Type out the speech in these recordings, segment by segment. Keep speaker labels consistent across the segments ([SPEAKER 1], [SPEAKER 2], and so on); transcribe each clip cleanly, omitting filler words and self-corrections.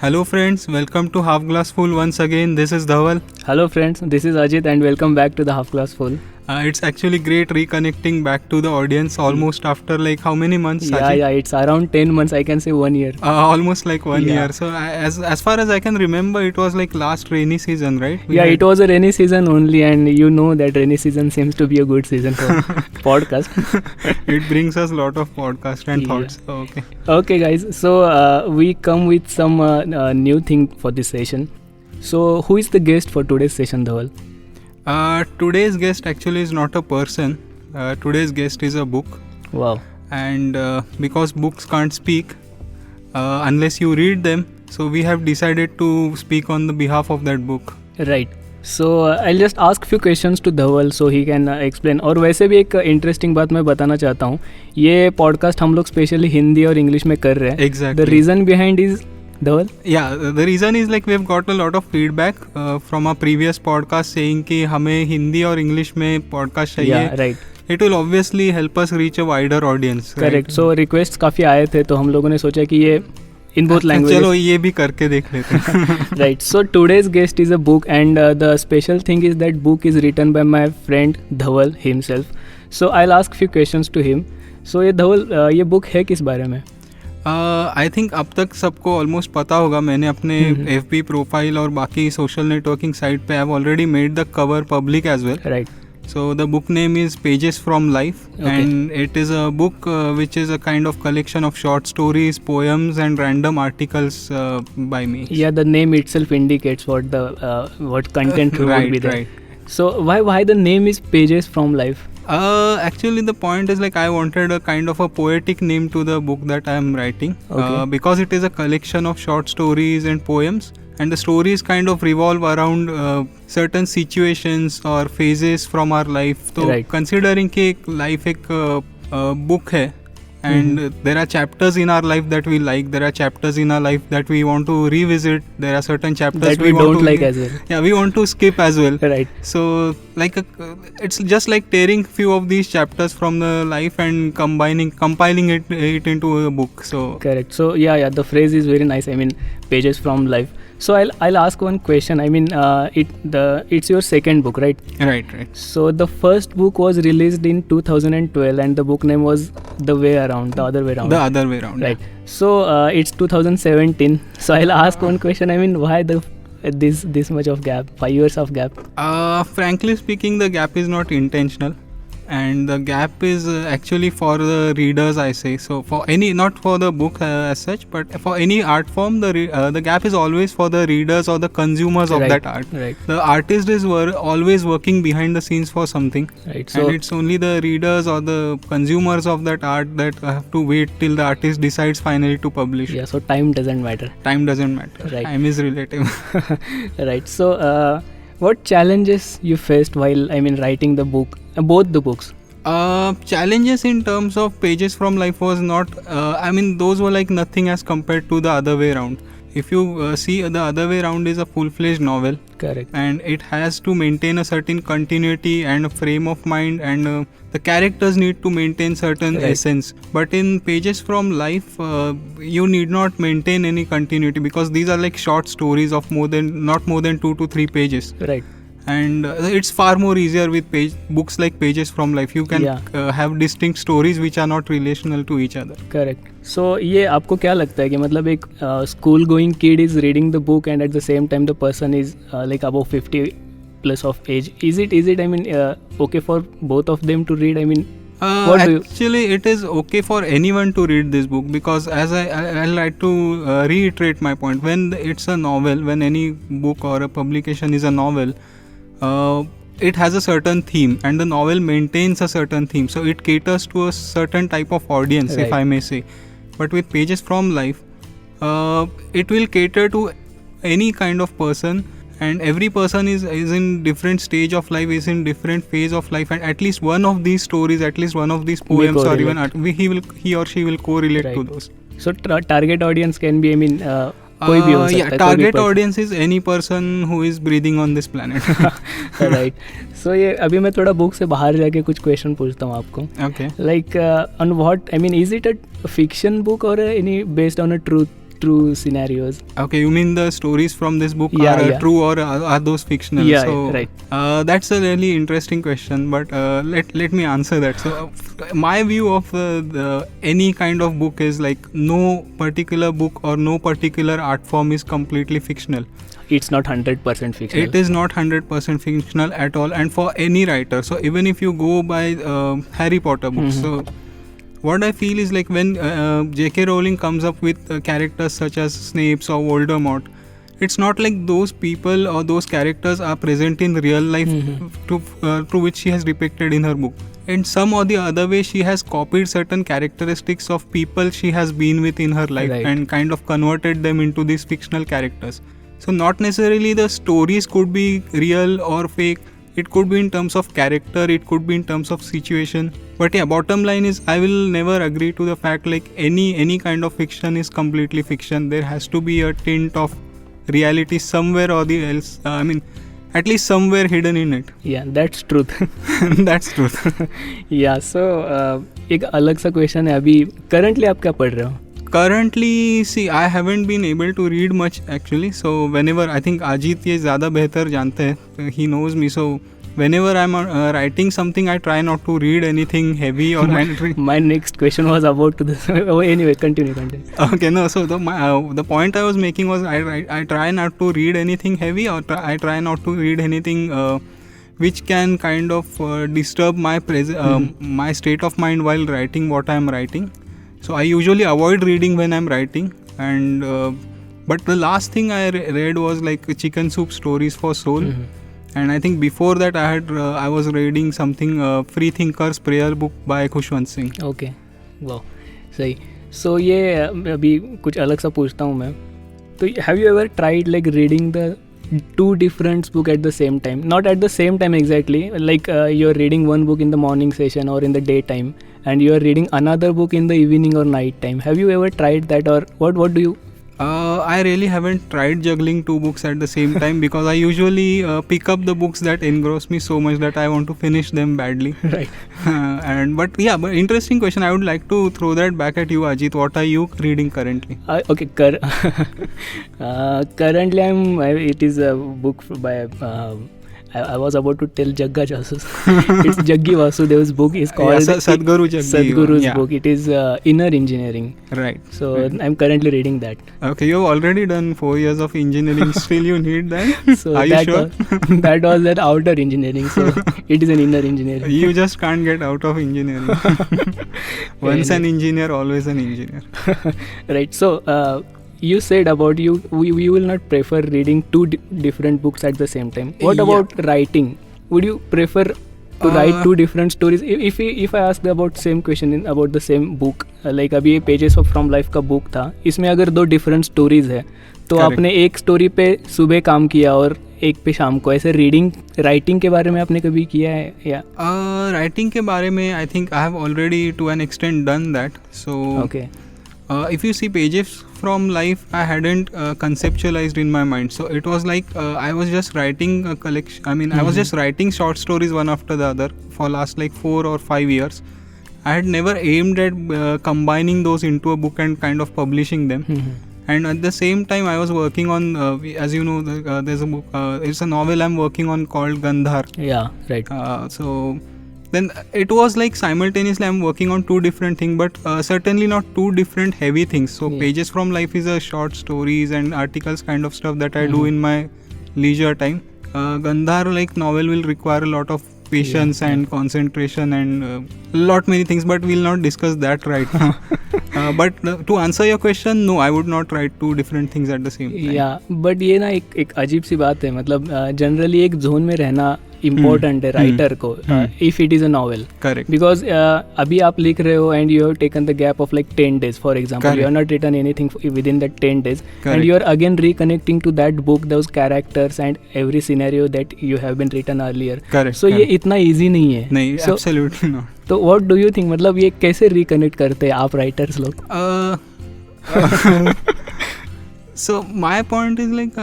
[SPEAKER 1] Hello friends, welcome to Half Glass Full once again. This is Dhaval.
[SPEAKER 2] Hello friends, this is Ajit and welcome back to the Half Glass Full.
[SPEAKER 1] It's actually great reconnecting back to the audience almost after like how many months? Ajit?
[SPEAKER 2] Yeah, it's around 10 months, I can say 1 year.
[SPEAKER 1] Almost like 1 year. So as far as I can remember, it was like last rainy season, right?
[SPEAKER 2] It was a rainy season only, and you know that rainy season seems to be a good season for podcast.
[SPEAKER 1] It brings us a lot of podcast and thoughts. Okay.
[SPEAKER 2] Okay guys, so we come with some new thing for this session. So who is the guest for today's session, Dhaval?
[SPEAKER 1] Today's guest actually is not a person. Today's guest is a book.
[SPEAKER 2] Wow.
[SPEAKER 1] And because books can't speak unless you read them, so we have decided to speak on the behalf of that book.
[SPEAKER 2] Right. So I'll just ask few questions to Dhaval so he can explain. और वैसे भी एक interesting बात मैं बताना चाहता हूँ, ये पॉडकास्ट हम लोग स्पेशली हिंदी और इंग्लिश में कर रहे हैं.
[SPEAKER 1] Exactly.
[SPEAKER 2] The reason behind is Dhaval?
[SPEAKER 1] Yeah, the reason is like we've got a lot of feedback from our previous podcast saying कि हमें हिंदी और इंग्लिश में पॉडकास्ट चाहिए.
[SPEAKER 2] Yeah, right.
[SPEAKER 1] It will obviously help us reach a wider audience.
[SPEAKER 2] Correct. So requests काफ़ी आए थे तो हम लोगों ने सोचा कि ये in both languages.
[SPEAKER 1] चलो ये भी करके देख लेते हैं.
[SPEAKER 2] Right. So today's guest is a book, and the special thing is that book is written by my friend Dhaval himself. So I'll ask few questions to him. So ये Dhaval, ये book है किस बारे में?
[SPEAKER 1] I think अब तक सबको almost पता होगा. मैंने अपने FB प्रोफाइल और बाकी सोशल नेटवर्किंग साइट पे I have already made the cover public as well.
[SPEAKER 2] Right.
[SPEAKER 1] So the book name is Pages from Life, and it is a book which is a kind of collection of short stories, poems, and random articles by me.
[SPEAKER 2] Yeah, the name itself indicates what content would be there.
[SPEAKER 1] Right.
[SPEAKER 2] So why the name is Pages from Life?
[SPEAKER 1] Actually, the point is like I wanted a kind of a poetic name to the book that I am writing, because it is a collection of short stories and poems. And the stories kind of revolve around certain situations or phases from our life. So considering कि life एक book है, and there are chapters in our life that we like, there are chapters in our life that we want to revisit, there are certain chapters
[SPEAKER 2] that we don't like as well.
[SPEAKER 1] Yeah, we want to skip as well.
[SPEAKER 2] Right.
[SPEAKER 1] So like it's just like tearing few of these chapters from the life and compiling it into a book. So
[SPEAKER 2] correct. So yeah, the phrase is very nice. I mean, pages from life. So I'll ask one question. I mean, it's your second book, right?
[SPEAKER 1] Right.
[SPEAKER 2] So the first book was released in 2012, and the book name was The Other Way Around.
[SPEAKER 1] The Other Way Around.
[SPEAKER 2] Right. So it's 2017. So I'll ask one question. I mean, why this much of gap? 5 years of gap?
[SPEAKER 1] Frankly speaking, the gap is not intentional. And the gap is actually for the readers, I say. So for any, not for the book as such, but for any art form, the gap is always for the readers or the consumers of that art.
[SPEAKER 2] Right.
[SPEAKER 1] The artist is always working behind the scenes for something.
[SPEAKER 2] Right. So
[SPEAKER 1] and it's only the readers or the consumers of that art that have to wait till the artist decides finally to publish.
[SPEAKER 2] Yeah. So time doesn't matter.
[SPEAKER 1] Time doesn't matter.
[SPEAKER 2] Right.
[SPEAKER 1] Time is relative.
[SPEAKER 2] Right. So what challenges you faced while writing the book? Both the books.
[SPEAKER 1] Challenges in terms of Pages from Life was not, those were like nothing as compared to The Other Way Around. If you see, The Other Way Around is a full-fledged novel.
[SPEAKER 2] Correct.
[SPEAKER 1] And it has to maintain a certain continuity and a frame of mind, and the characters need to maintain certain essence. But in Pages from Life, you need not maintain any continuity because these are like short stories of not more than 2 to 3 pages.
[SPEAKER 2] Right.
[SPEAKER 1] And it's far more easier with books like Pages from Life. You can have distinct stories which are not relational to each other.
[SPEAKER 2] Correct. So ये आपको क्या लगता है कि मतलब एक school going kid is reading the book and at the same time the person is like above 50 plus of age. Is it okay for both of them to read?
[SPEAKER 1] Actually, it is okay for anyone to read this book because as I like to reiterate my point. When it's a novel, when any book or a publication is a novel, it has a certain theme and the novel maintains a certain theme, so it caters to a certain type of audience, if I may say. But with Pages from Life, it will cater to any kind of person, and every person is in different stage of life, is in different phase of life, and at least one of these stories, at least one of these poems or even art, he or she will correlate to those.
[SPEAKER 2] So target audience can be कोई भी हो सकता है.
[SPEAKER 1] Target audience is any person who is breathing on this planet.
[SPEAKER 2] Right. So ये अभी मैं थोड़ा book से बाहर जाके कुछ क्वेश्चन पूछता हूँ आपको.
[SPEAKER 1] Okay.
[SPEAKER 2] Like on what, is it a fiction book or any based on a truth? true scenarios.
[SPEAKER 1] Okay, you mean the stories from this book
[SPEAKER 2] Yeah,
[SPEAKER 1] are
[SPEAKER 2] yeah.
[SPEAKER 1] true or are those fictional?
[SPEAKER 2] Yeah,
[SPEAKER 1] so
[SPEAKER 2] right.
[SPEAKER 1] That's a really interesting question, but let me answer that. So my view of any kind of book is like no particular book or no particular art form is completely fictional.
[SPEAKER 2] It's not 100% fictional.
[SPEAKER 1] It is not 100% fictional at all, and for any writer. So even if you go by Harry Potter books, so what I feel is like when J.K. Rowling comes up with characters such as Snape or Voldemort, it's not like those people or those characters are present in real life to which she has depicted in her book. In some or the other way, she has copied certain characteristics of people she has been with in her life,
[SPEAKER 2] Right.
[SPEAKER 1] and kind of converted them into these fictional characters. So not necessarily the stories could be real or fake. It could be in terms of character, it could be in terms of situation. But yeah, bottom line is I will never agree to the fact like any kind of fiction is completely fiction. There has to be a tint of reality somewhere or the else. At least somewhere hidden in it.
[SPEAKER 2] Yeah, that's truth.
[SPEAKER 1] That's truth.
[SPEAKER 2] Yeah, so एक अलग सा question है अभी currently आप क्या पढ़ रहे हो?
[SPEAKER 1] Currently, see, I haven't been able to read much actually. So whenever I think Ajit ये ज़्यादा बेहतर जानते हैं, he knows me. So whenever I'm writing something, I try not to read anything heavy or mandatory.
[SPEAKER 2] My next question was about to this. Oh, anyway, continue.
[SPEAKER 1] Okay, no. So the point I was making was I try not to read anything heavy, or I try not to read anything which can kind of disturb my my state of mind while writing what I'm writing. So I usually avoid reading when I'm writing, and but the last thing I read was like Chicken Soup Stories for Soul. And I think before that I was reading something Free Thinker's Prayer book by Khushwant Singh.
[SPEAKER 2] Okay, wow, सही. So ये अभी कुछ अलग सा पूछता हूँ मैं. तो have you ever tried like reading the two different book at the same time? Not at the same time exactly. Like you're reading one book in the morning session or in the daytime, and you're reading another book in the evening or night time. Have you ever tried that, or what do you?
[SPEAKER 1] I really haven't tried juggling two books at the same time because I usually pick up the books that engross me so much that I want to finish them badly.
[SPEAKER 2] Right.
[SPEAKER 1] But interesting question. I would like to throw that back at you, Ajit. What are you reading currently?
[SPEAKER 2] Okay. Currently, it is a book by. I was about to tell Jagga Jasus. It's Jaggi Vasudev's book. Is called
[SPEAKER 1] Sadhguru Jaggi.
[SPEAKER 2] Sadhguru's
[SPEAKER 1] Yeah.
[SPEAKER 2] book. It is Inner Engineering.
[SPEAKER 1] Right.
[SPEAKER 2] So I'm currently reading that.
[SPEAKER 1] Okay, you've already done 4 years of engineering. Still, you need that?
[SPEAKER 2] So
[SPEAKER 1] Are you
[SPEAKER 2] that
[SPEAKER 1] sure?
[SPEAKER 2] that was that outer engineering. So it is an inner engineering.
[SPEAKER 1] You just can't get out of engineering. Once an engineer, always an engineer.
[SPEAKER 2] Right. So you said about you will not prefer reading two different books at the same time. What
[SPEAKER 1] Yeah.
[SPEAKER 2] about writing? Would you prefer to write two different stories? If I ask about same question about the same book, like अभी ये Pages of From Life का book था, इसमें अगर दो different stories है तो
[SPEAKER 1] Correct.
[SPEAKER 2] आपने एक स्टोरी पे सुबह काम किया और एक पे शाम को, ऐसे राइटिंग के बारे में आपने कभी किया है या?
[SPEAKER 1] Writing के बारे में I think I have already to an extent done that. So
[SPEAKER 2] Okay.
[SPEAKER 1] If you see Pages from Life, I hadn't conceptualized in my mind. So it was like I was just writing a collection. I was just writing short stories one after the other for last like 4 or 5 years. I had never aimed at combining those into a book and kind of publishing them. And at the same time, I was working on, as you know, there's a book, it's a novel I'm working on called Gandhar.
[SPEAKER 2] Yeah, right.
[SPEAKER 1] So then it was like simultaneously I'm working on two different things, but certainly not two different heavy things. So
[SPEAKER 2] Yeah.
[SPEAKER 1] Pages from Life is a short stories and articles kind of stuff that I do in my leisure time. Gandhar like novel will require a lot of patience and concentration and lot many things, but we'll not discuss that right now. But to answer your question, no, I would not write two different things at the same time.
[SPEAKER 2] या but ये ना एक अजीब सी बात है, मतलब generally एक zone में रहना इम्पोर्टेंट है राइटर को, if it is a novel.
[SPEAKER 1] Correct.
[SPEAKER 2] Because अभी आप लिख रहे हो and you have taken the gap of like 10 days for example, you have not written anything within that 10 days and you are again reconnecting to that book, those characters and every scenario that you have been written earlier.
[SPEAKER 1] Correct.
[SPEAKER 2] So ये इतना easy नहीं है.
[SPEAKER 1] नहीं,
[SPEAKER 2] So,
[SPEAKER 1] absolutely not.
[SPEAKER 2] तो what do you think, मतलब ये कैसे reconnect करते हैं आप राइटर्स लोग?
[SPEAKER 1] So my point is like,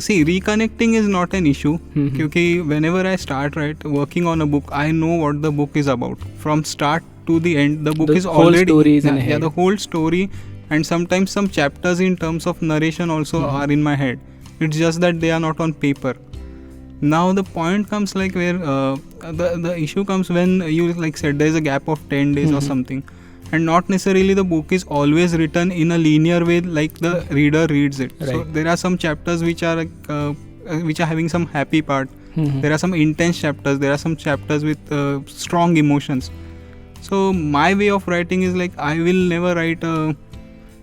[SPEAKER 1] see, reconnecting is not an issue. Because whenever I start working on a book, I know what the book is about from start to the end. The book
[SPEAKER 2] The
[SPEAKER 1] is
[SPEAKER 2] whole
[SPEAKER 1] already
[SPEAKER 2] story is in
[SPEAKER 1] yeah,
[SPEAKER 2] head.
[SPEAKER 1] the whole story and sometimes some chapters in terms of narration also are in my head. It's just that they are not on paper. Now the point comes like where the issue comes when you like said there is a gap of 10 days or something, and not necessarily the book is always written in a linear way like the reader reads it.
[SPEAKER 2] Right.
[SPEAKER 1] So there are some chapters which are having some happy part. There are some intense chapters. There are some chapters with strong emotions. So my way of writing is like I will never write a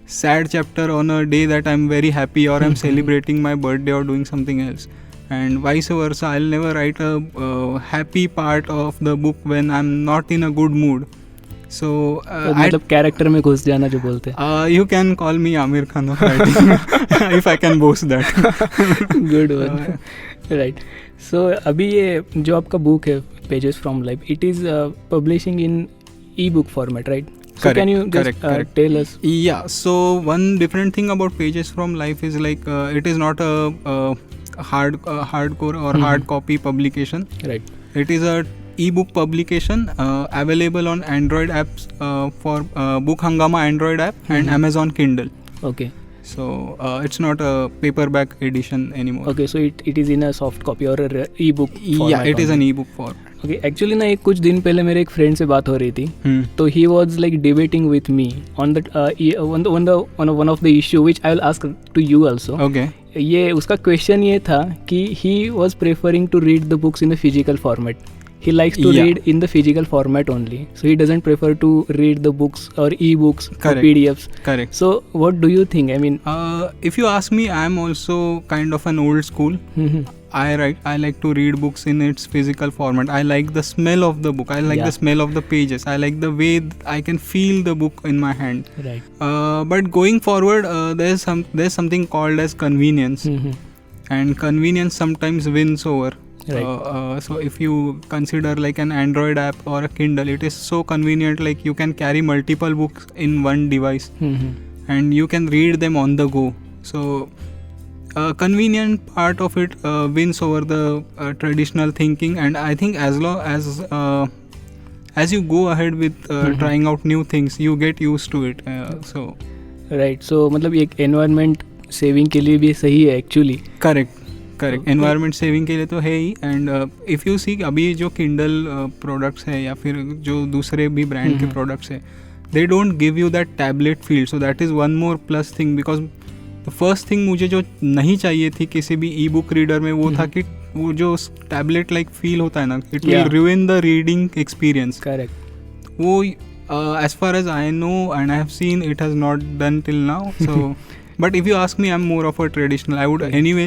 [SPEAKER 1] sad chapter on a day that I'm very happy or I'm celebrating my birthday or doing something else, and vice versa. I'll never write a happy part of the book when I'm not in a good mood. So
[SPEAKER 2] मतलब character में घुस जाना जो बोलते हैं.
[SPEAKER 1] you can call me Amir Khan of writing if I can boast that.
[SPEAKER 2] Good one. Right. So अभी ये जो आपका बुक है Pages from Life, it is publishing in e-book format, right? So
[SPEAKER 1] Correct,
[SPEAKER 2] can you just
[SPEAKER 1] correct.
[SPEAKER 2] tell us?
[SPEAKER 1] Yeah, so one different thing about Pages from Life is like it is not a hardcore or hard copy publication.
[SPEAKER 2] Right.
[SPEAKER 1] It is a ebook publication available on Android apps for Book Hungama Android app and Amazon Kindle.
[SPEAKER 2] Okay.
[SPEAKER 1] So it's not a paperback edition anymore.
[SPEAKER 2] Okay, so it is in a soft copy or a e-book format.
[SPEAKER 1] Yeah, it is
[SPEAKER 2] only.
[SPEAKER 1] an ebook format.
[SPEAKER 2] Okay, actually ना एक कुछ दिन पहले मेरे एक friend से बात हो रही थी, तो he was like debating with me on one of the issue which I will ask to you also.
[SPEAKER 1] Okay.
[SPEAKER 2] ये उसका क्वेश्चन ये था कि he was preferring to read the books in the physical format. He likes to
[SPEAKER 1] Yeah.
[SPEAKER 2] read in the physical format only, so he doesn't prefer to read the books or e-books or
[SPEAKER 1] Correct.
[SPEAKER 2] PDFs.
[SPEAKER 1] Correct.
[SPEAKER 2] So what do you think? I mean,
[SPEAKER 1] If you ask me, I am also kind of an old school. I like to read books in its physical format. I like the smell of the book. I like the smell of the pages. I like the way I can feel the book in my hand.
[SPEAKER 2] right.
[SPEAKER 1] But going forward, there's something called as convenience, and convenience sometimes wins over.
[SPEAKER 2] Right.
[SPEAKER 1] So if you consider like an Android app or a Kindle, it is so convenient. Like you can carry multiple books in one device, and you can read them on the go. So convenient part of it wins over the traditional thinking, and I think as long as you go ahead with trying out new things, you get used to it. So
[SPEAKER 2] Right. So मतलब ये environment saving के लिए भी सही है actually.
[SPEAKER 1] Correct environment saving के लिए तो है ही. एंड इफ़ यू सी अभी जो किंडल प्रोडक्ट्स है या फिर जो दूसरे भी ब्रांड के प्रोडक्ट्स है, they don't give you that tablet feel. So that is one more plus thing, because the first thing मुझे जो नहीं चाहिए थी किसी भी ई बुक रीडर में वो था कि वो जो टैबलेट लाइक फील होता है ना, it will ruin the reading experience.
[SPEAKER 2] Correct.
[SPEAKER 1] वो as far as I know and I have seen, it has not done till now. So but if you ask me, I'm more of a traditional. I would anyway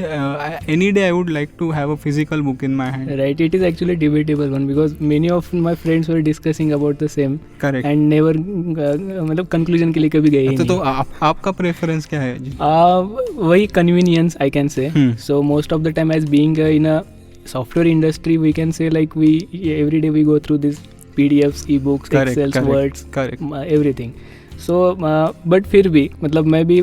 [SPEAKER 1] any day I would like to have a physical book in my hand.
[SPEAKER 2] Right. It is actually a debatable one because many of my friends were discussing about the same.
[SPEAKER 1] Correct.
[SPEAKER 2] And never मतलब conclusion के लिए कभी गए ही नहीं.
[SPEAKER 1] तो आपका preference क्या है जी?
[SPEAKER 2] वही convenience I can say. So most of the time as being in a software industry, we can say like we every day we go through these PDFs, e-books, Excels, Words, everything. So but फिर भी मतलब मैं भी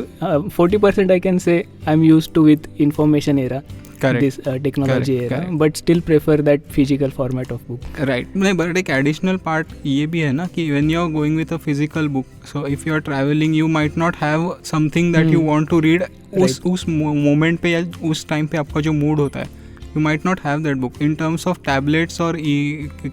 [SPEAKER 2] 40% I can say I'm used to with information era.
[SPEAKER 1] Correct.
[SPEAKER 2] This technology era.
[SPEAKER 1] Correct.
[SPEAKER 2] But still prefer that physical format of book.
[SPEAKER 1] Right. नहीं, but एक additional part ये भी है ना कि when you're going with a physical book, so if you're traveling, you might not have something that you want to read उस moment पे या उस time पे आपका जो mood होता है, you might not have that book. In terms of tablets or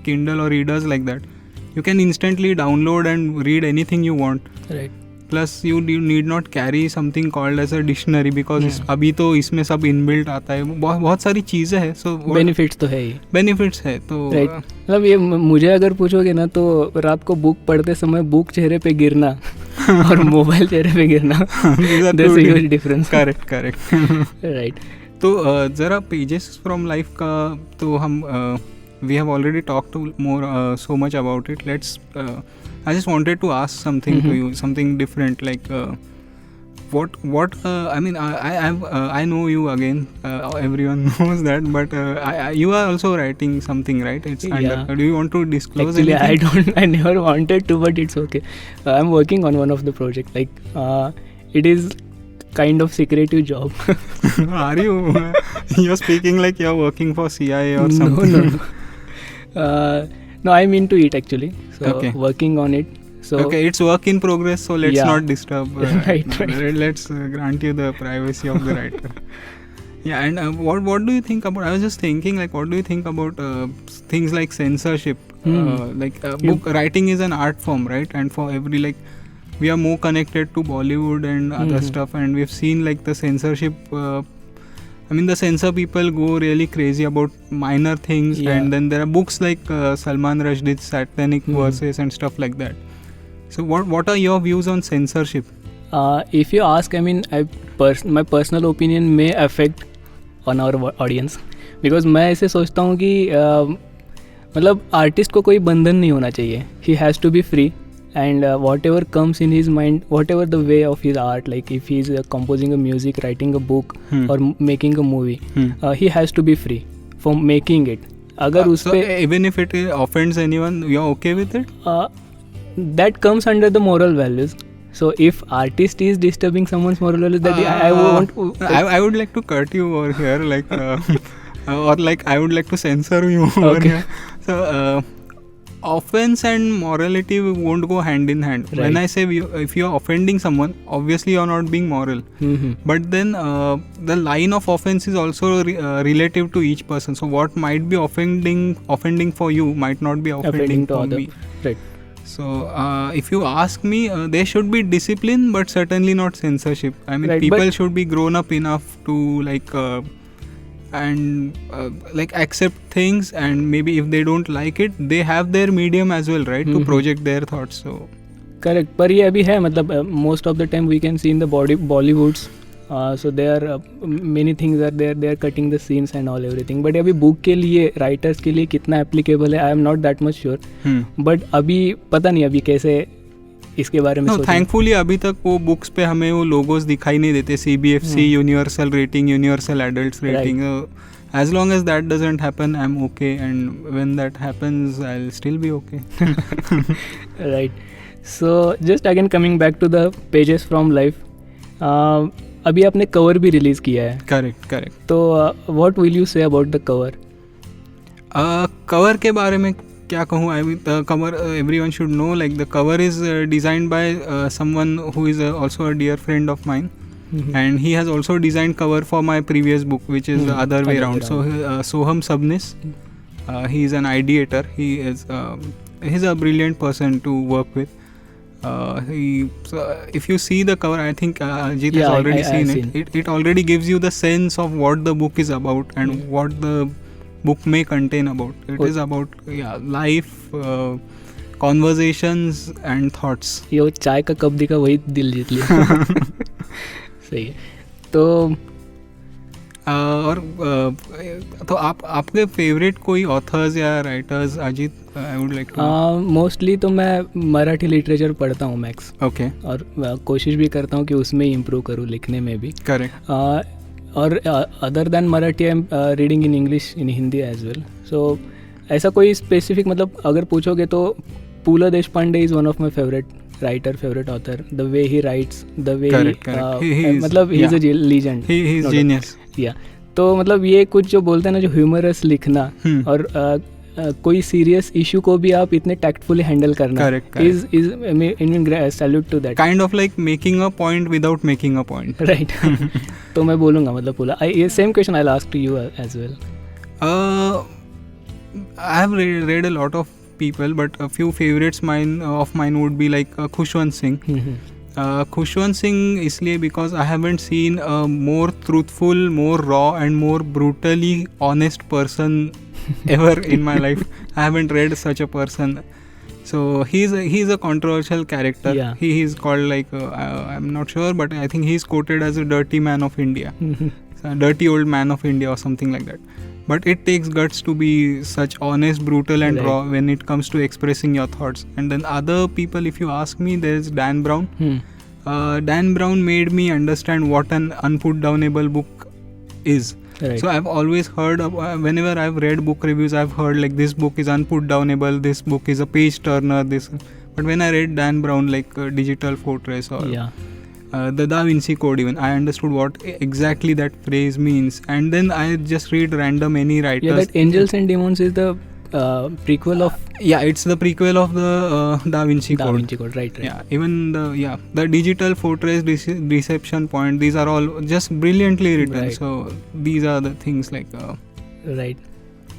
[SPEAKER 1] Kindle or readers like that, you can instantly download and read anything you want.
[SPEAKER 2] Right.
[SPEAKER 1] Plus you need not carry something called as a dictionary because अभी तो इसमें सब inbuilt आता है, बहुत सारी चीज़ें हैं. So
[SPEAKER 2] बेनिफिट्स तो है ही.
[SPEAKER 1] बेनिफिट्स है तो
[SPEAKER 2] राइट. मतलब ये मुझे अगर पूछोगे ना तो रात को बुक पढ़ते समय बुक चेहरे पे गिरना और मोबाइल चेहरे पे गिरना, there's a huge difference.
[SPEAKER 1] Correct
[SPEAKER 2] right.
[SPEAKER 1] तो ज़रा पेजेस फ्रॉम लाइफ का तो हम we have already talked so much about it. I just wanted to ask something to you, something different, like what I mean, I know you again, everyone knows that, but you are also writing something, right? It's under, do you want to disclose
[SPEAKER 2] Actually,
[SPEAKER 1] anything?
[SPEAKER 2] I never wanted to, but it's okay. I'm working on one of the project, like it is kind of secretive job.
[SPEAKER 1] Are you? You're speaking like you're working for CIA or something.
[SPEAKER 2] No, I'm into it actually. So
[SPEAKER 1] Okay.
[SPEAKER 2] working on it. So
[SPEAKER 1] okay, it's work in progress, so let's
[SPEAKER 2] Yeah.
[SPEAKER 1] not disturb.
[SPEAKER 2] Right,
[SPEAKER 1] no,
[SPEAKER 2] right.
[SPEAKER 1] Let's grant you the privacy of the writer. Yeah, and what do you think about? I was just thinking, like, what do you think about things like censorship? Like, book writing is an art form, right? And for every, like, we are more connected to Bollywood and other stuff, and we've seen like the censorship. I mean, the censor people go really crazy about minor things,
[SPEAKER 2] Yeah.
[SPEAKER 1] and then there are books like Salman Rushdie's Satanic Verses and stuff like that. So, what are your views on censorship?
[SPEAKER 2] If you ask, I mean, my personal opinion may affect on our audience, because मैं ऐसे सोचता हूँ कि मतलब artist को कोई बंधन नहीं होना चाहिए. He has to be free, and whatever comes in his mind, whatever the way of his art, like if he is composing a music, writing a book, or making a movie, he has to be free for making it. अगर उस
[SPEAKER 1] So,
[SPEAKER 2] पे
[SPEAKER 1] even if it offends anyone, you're okay with it?
[SPEAKER 2] that comes under the moral values. So if artist is disturbing someone's moral values, that I won't.
[SPEAKER 1] I would like to cut you over here, like, or like I would like to censor you over
[SPEAKER 2] Okay.
[SPEAKER 1] here. So, offense and morality won't go hand in hand. When
[SPEAKER 2] Right.
[SPEAKER 1] I say if you're offending someone, obviously you're not being moral. But then the line of offense is also relative to each person. So what might be offending for you might not be offending
[SPEAKER 2] to
[SPEAKER 1] for
[SPEAKER 2] other.
[SPEAKER 1] me.
[SPEAKER 2] Right.
[SPEAKER 1] So if you ask me, there should be discipline, but certainly not censorship. I mean,
[SPEAKER 2] Right,
[SPEAKER 1] people
[SPEAKER 2] but-
[SPEAKER 1] should be grown up enough to like like accept things, and maybe if they don't like it, they have their medium as well, right, to project their thoughts. So
[SPEAKER 2] Correct. पर ये अभी है मतलब most of the time we can see in the Bollywoods. So there are many things are there. They are cutting the scenes and all everything. But अभी book के लिए writers के लिए कितना applicable है, I am not that much sure. But अभी पता नहीं अभी कैसे इसके बारे में
[SPEAKER 1] no,
[SPEAKER 2] सोचें.
[SPEAKER 1] thankfully अभी तक वो बुक्स पे हमें वो लोगोस दिखाई नहीं देते. CBFC, universal rating, universal adults rating. As long as that doesn't happen, I'm okay, and when that happens, I'll still be okay.
[SPEAKER 2] Right. So just again coming back to the pages from life. अभी आपने cover भी release किया है.
[SPEAKER 1] Correct.
[SPEAKER 2] तो what will you say about the cover?
[SPEAKER 1] Cover के बारे में क्या कहूँ? I mean, the cover, everyone should know, like the cover is designed by someone who is also a dear friend of mine. And he has also designed cover for my previous book, which is the other way around. So Soham Sabnis, he is an ideator. He's a brilliant person to work with. If you see the cover, I think Ajit has already seen it. It already gives you the sense of what the book is about and what the book may contain about. It is about life, conversations and thoughts.
[SPEAKER 2] ये वो चाय का cup दिखा वही दिल जीत लिया. सही है. तो
[SPEAKER 1] और तो आपके फेवरेट कोई ऑथर्स या writers? Ajit, I would like to.
[SPEAKER 2] Mostly तो मैं मराठी लिटरेचर पढ़ता हूँ मैक्स.
[SPEAKER 1] ओके.
[SPEAKER 2] और कोशिश भी करता हूँ कि उसमें ही इम्प्रूव करूँ लिखने में भी.
[SPEAKER 1] करेक्ट.
[SPEAKER 2] और other than Marathi I am reading in English, in Hindi as well. So ऐसा कोई स्पेसिफिक मतलब अगर पूछोगे तो Pu La Deshpande is one of my favourite writer, favorite author. The way he writes, the way
[SPEAKER 1] correct.
[SPEAKER 2] मतलब he is a legend.
[SPEAKER 1] He is genius.
[SPEAKER 2] Yeah. तो मतलब ये कुछ जो बोलते हैं ना, जो ह्यूमरस लिखना और कोई सीरियस इशू को भी आप इतने टैक्टफुली हैंडल करना, is salute to that.
[SPEAKER 1] Kind of like making a point without making a point.
[SPEAKER 2] Right. तो मैं बोलूँगा मतलब पुला. ये same question I will ask to you as well.
[SPEAKER 1] I have read a lot of people, but a few favorites of mine would be like Khushwant Singh. Khushwant Singh इसलिए because I haven't seen a more truthful, more raw and more brutally honest person ever in my life. I haven't read such a person. So he's a controversial character.
[SPEAKER 2] Yeah.
[SPEAKER 1] He is called like I'm not sure, but I think he's quoted as a dirty man of India. A dirty old man of India or something like that. But it takes guts to be such honest, brutal and raw when it comes to expressing your thoughts. And then other people, if you ask me, there's Dan Brown. Dan Brown made me understand what an unputdownable book is. Right. So I've always heard, whenever I've read book reviews, I've heard like this book is unputdownable, this book is a page turner, this. But when I read Dan Brown, like Digital Fortress or the Da Vinci Code, even I understood what exactly that phrase means. And then I just read random any writers.
[SPEAKER 2] Yeah, that Angels and Demons is the prequel of
[SPEAKER 1] Yeah, it's the prequel of the Da Vinci
[SPEAKER 2] Da
[SPEAKER 1] Code.
[SPEAKER 2] Vinci Code, right?
[SPEAKER 1] Yeah, even the Digital Fortress, Deception Point, these are all just brilliantly written.
[SPEAKER 2] Right.
[SPEAKER 1] So these are the things like
[SPEAKER 2] Right.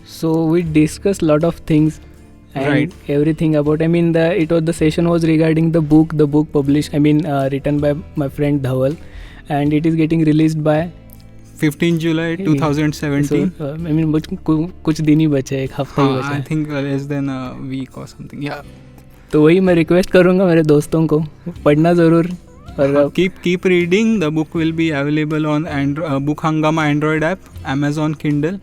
[SPEAKER 2] So we discussed lot of things and
[SPEAKER 1] Right.
[SPEAKER 2] everything about. I mean, the session was regarding the book published. I mean, written by my friend Dhawal, and it is getting released by.
[SPEAKER 1] 15 July 2017.
[SPEAKER 2] So, I mean, कुछ दिन ही बचे हैं, एक हफ्ता ही बचा
[SPEAKER 1] I
[SPEAKER 2] है.
[SPEAKER 1] think less than a week or something. Yeah.
[SPEAKER 2] तो वही मैं रिक्वेस्ट करूँगा मेरे दोस्तों को पढ़ना ज़रूर. और
[SPEAKER 1] Keep reading. The book will be available on Book Hangama Android app, Amazon Kindle.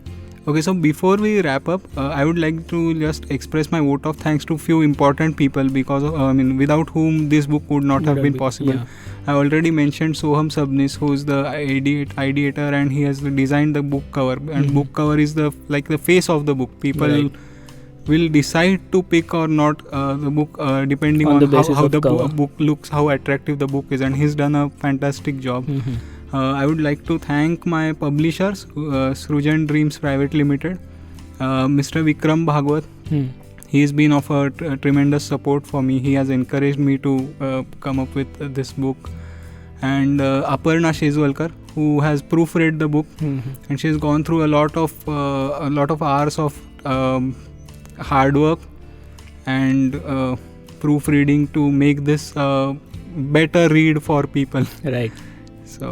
[SPEAKER 1] Okay, so before we wrap up, I would like to just express my vote of thanks to few important people because without whom this book would not have been possible.
[SPEAKER 2] Yeah.
[SPEAKER 1] I already mentioned Soham Sabnis, who is the ideator, and he has designed the book cover. And book cover is the face of the book. People
[SPEAKER 2] Right.
[SPEAKER 1] will decide to pick or not the book depending
[SPEAKER 2] On
[SPEAKER 1] on
[SPEAKER 2] the basis
[SPEAKER 1] how
[SPEAKER 2] of
[SPEAKER 1] the
[SPEAKER 2] cover.
[SPEAKER 1] book looks, how attractive the book is, and he's done a fantastic job.
[SPEAKER 2] Mhm.
[SPEAKER 1] I would like to thank my publishers, Srujan Dreams Private Limited, Mr. Vikram Bhagwat.
[SPEAKER 2] Hmm.
[SPEAKER 1] He has been of a tremendous support for me. He has encouraged me to come up with this book. And Aparna Shezwalkar, who has proofread the book,
[SPEAKER 2] Mhm.
[SPEAKER 1] and she's gone through a lot of hours of hard work and proofreading to make this better read for people.
[SPEAKER 2] Right.
[SPEAKER 1] So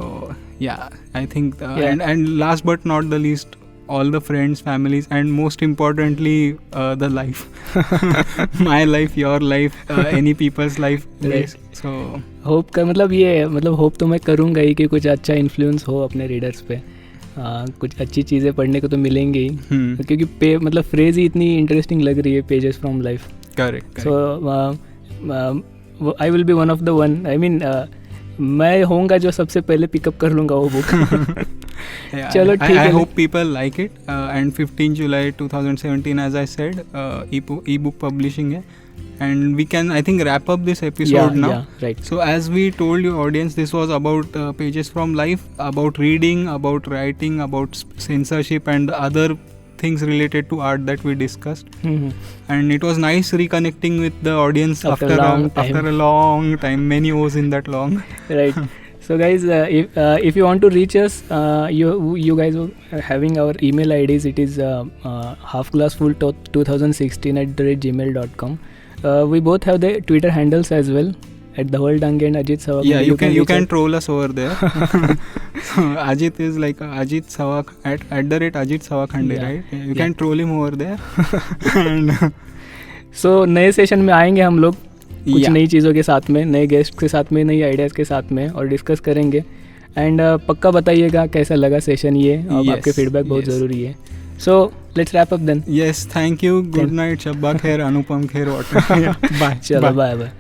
[SPEAKER 1] yeah, I think
[SPEAKER 2] Yeah.
[SPEAKER 1] and last but not the least, all the friends, families, and most importantly the life. My life, your life, any people's life.
[SPEAKER 2] Right.
[SPEAKER 1] So
[SPEAKER 2] hope का मतलब hope तो मैं करूँगा ही कि कुछ अच्छा influence हो अपने रीडर्स पे. कुछ अच्छी चीज़ें पढ़ने को तो मिलेंगी ही. क्योंकि मतलब फ्रेज ही इतनी इंटरेस्टिंग लग रही है, pages from life.
[SPEAKER 1] correct.
[SPEAKER 2] So I will be one of the one. I mean मैं होऊंगा जो सबसे पहले पिकअप कर लूँगा वो बुक.
[SPEAKER 1] Yeah,
[SPEAKER 2] चलो
[SPEAKER 1] I
[SPEAKER 2] ठीक है.
[SPEAKER 1] hope people like it. And 15 July 2017, as I said, ebook publishing है. And we can, I think, wrap up this episode now.
[SPEAKER 2] Yeah, right.
[SPEAKER 1] So as we told you, audience, this was about pages from life, about reading, about writing, about censorship and other things related to art that we discussed.
[SPEAKER 2] Mhm.
[SPEAKER 1] And it was nice reconnecting with the audience
[SPEAKER 2] After a long time.
[SPEAKER 1] after a long time. Many O's in that long.
[SPEAKER 2] Right. So guys, if you want to reach us, you guys are having our email IDs. It is halfglassfull2016@gmail.com. We both have the Twitter handles as well, at Dhawal Dange and Ajit Sawak.
[SPEAKER 1] Yeah, you can
[SPEAKER 2] reach out.
[SPEAKER 1] troll us over there. So Ajit is like Ajit Sawak at @Ajit Sawakhande,
[SPEAKER 2] Yeah.
[SPEAKER 1] right? You
[SPEAKER 2] Yeah.
[SPEAKER 1] can troll him over there. And
[SPEAKER 2] So नए session में आएंगे हम लोग कुछ
[SPEAKER 1] yeah.
[SPEAKER 2] नई चीज़ों के साथ में, नए गेस्ट के साथ में, नई आइडियाज़ के साथ में, और डिस्कस करेंगे. एंड पक्का बताइएगा कैसा लगा सेशन ये. अब
[SPEAKER 1] Yes,
[SPEAKER 2] आपके फीडबैक बहुत
[SPEAKER 1] yes.
[SPEAKER 2] ज़रूरी है. So let's wrap up then.
[SPEAKER 1] Yes, thank you. Good night, Shabba Khair, Anupam Khair, whatever. Yeah, bye.
[SPEAKER 2] चलो
[SPEAKER 1] Bye.
[SPEAKER 2] Bye bye.